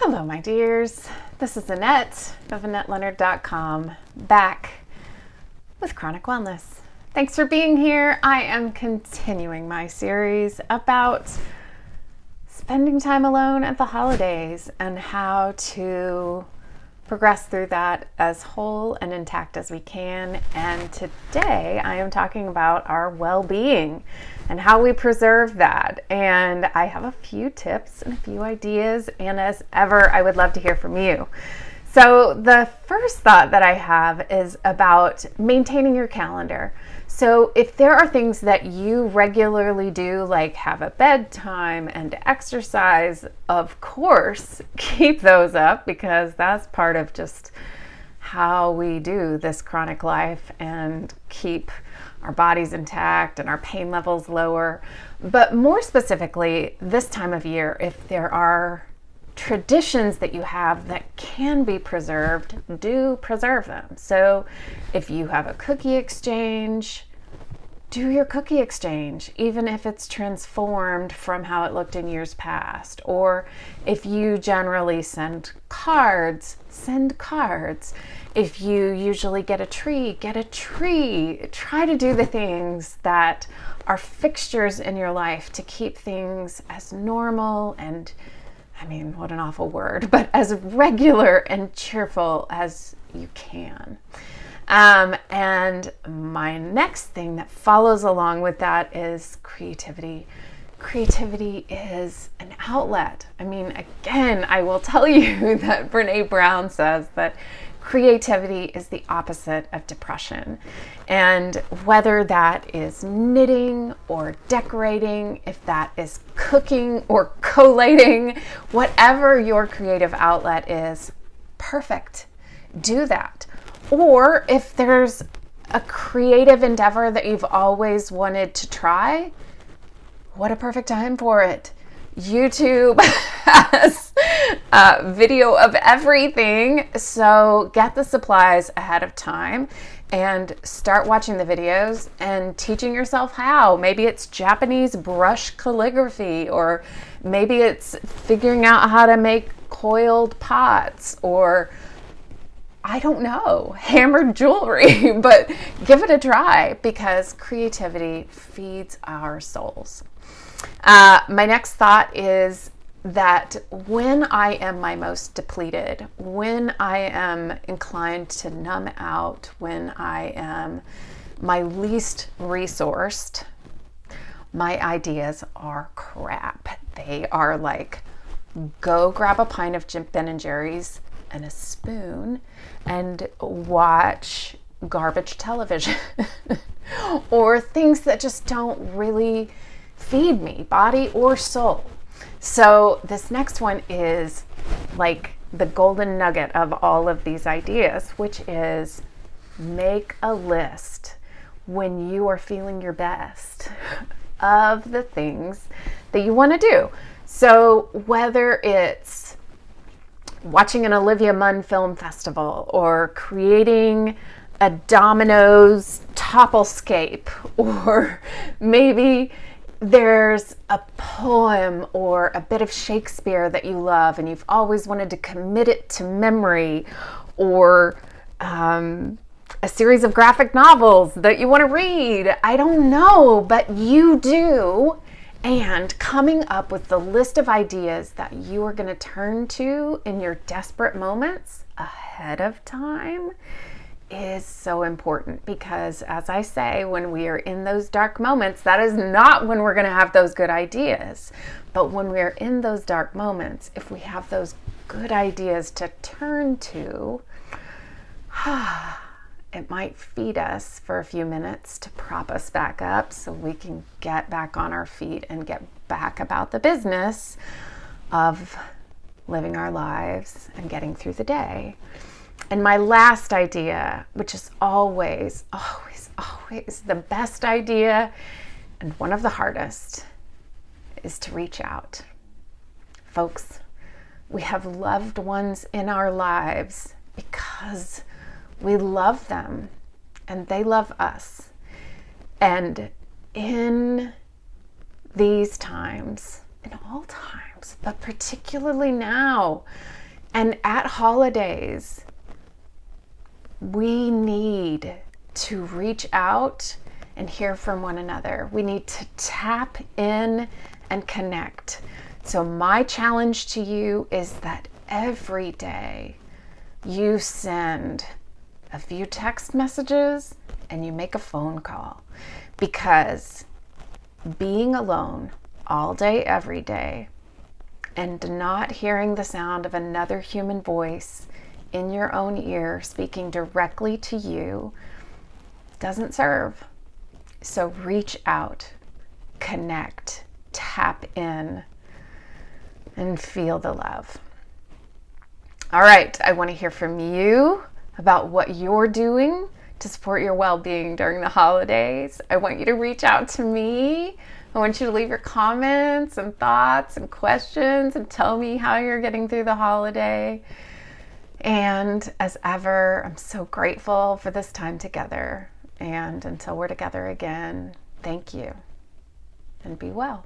Hello, my dears. This is Annette of AnnetteLeonard.com, back with Chronic Wellness. Thanks for being here. I am continuing my series about spending time alone at the holidays and how to progress through that as whole and intact as we can. And today I am talking about our well-being and how we preserve that. And I have a few tips and a few ideas, and as ever, I would love to hear from you. So the first thought that I have is about maintaining your calendar. So if there are things that you regularly do, like have a bedtime and exercise, of course, keep those up, because that's part of just how we do this chronic life and keep our bodies intact and our pain levels lower. But more specifically, this time of year, if there are traditions that you have that can be preserved, do preserve them. So if you have a cookie exchange, do your cookie exchange, even if it's transformed from how it looked in years past. Or if you generally send cards, send cards. If you usually get a tree, get a tree. Try to do the things that are fixtures in your life to keep things as normal and, I mean, what an awful word, but as regular and cheerful as you can. And my next thing that follows along with that is creativity. Creativity is an outlet. I mean, again, I will tell you that Brene Brown says that creativity is the opposite of depression. And whether that is knitting or decorating, if that is cooking or collating, whatever your creative outlet is, perfect. Do that. Or if there's a creative endeavor that you've always wanted to try, what a perfect time for it. YouTube has video of everything, so get the supplies ahead of time and start watching the videos and teaching yourself how. Maybe it's Japanese brush calligraphy, or maybe it's figuring out how to make coiled pots, or I don't know, hammered jewelry, but give it a try, because creativity feeds our souls. My next thought is that when I am my most depleted, when I am inclined to numb out, when I am my least resourced, my ideas are crap. They are like, go grab a pint of Ben and Jerry's and a spoon and watch garbage television or things that just don't really feed me, body or soul. So this next one is like the golden nugget of all of these ideas, which is make a list when you are feeling your best of the things that you want to do. So whether it's watching an Olivia Munn film festival, or creating a Domino's topplescape, or maybe there's a poem or a bit of Shakespeare that you love and you've always wanted to commit it to memory, or a series of graphic novels that you want to read. I don't know, but you do. And coming up with the list of ideas that you are going to turn to in your desperate moments ahead of time is so important, because as I say, when we are in those dark moments, that is not when we're going to have those good ideas. But when we're in those dark moments, if we have those good ideas to turn to, it might feed us for a few minutes to prop us back up so we can get back on our feet and get back about the business of living our lives and getting through the day. And my last idea, which is always the best idea and one of the hardest, is to reach out. Folks, we have loved ones in our lives because we love them and they love us. And in these times, in all times, but particularly now and at holidays, we need to reach out and hear from one another. We need to tap in and connect. So my challenge to you is that every day you send a few text messages and you make a phone call, because being alone all day, every day, and not hearing the sound of another human voice in your own ear speaking directly to you doesn't serve. So reach out, connect, tap in, and feel the love. All right, I want to hear from you about what you're doing to support your well-being during the holidays. I want you to reach out to me. I want you to leave your comments and thoughts and questions and tell me how you're getting through the holiday. And as ever, I'm so grateful for this time together. And until we're together again, thank you and be well.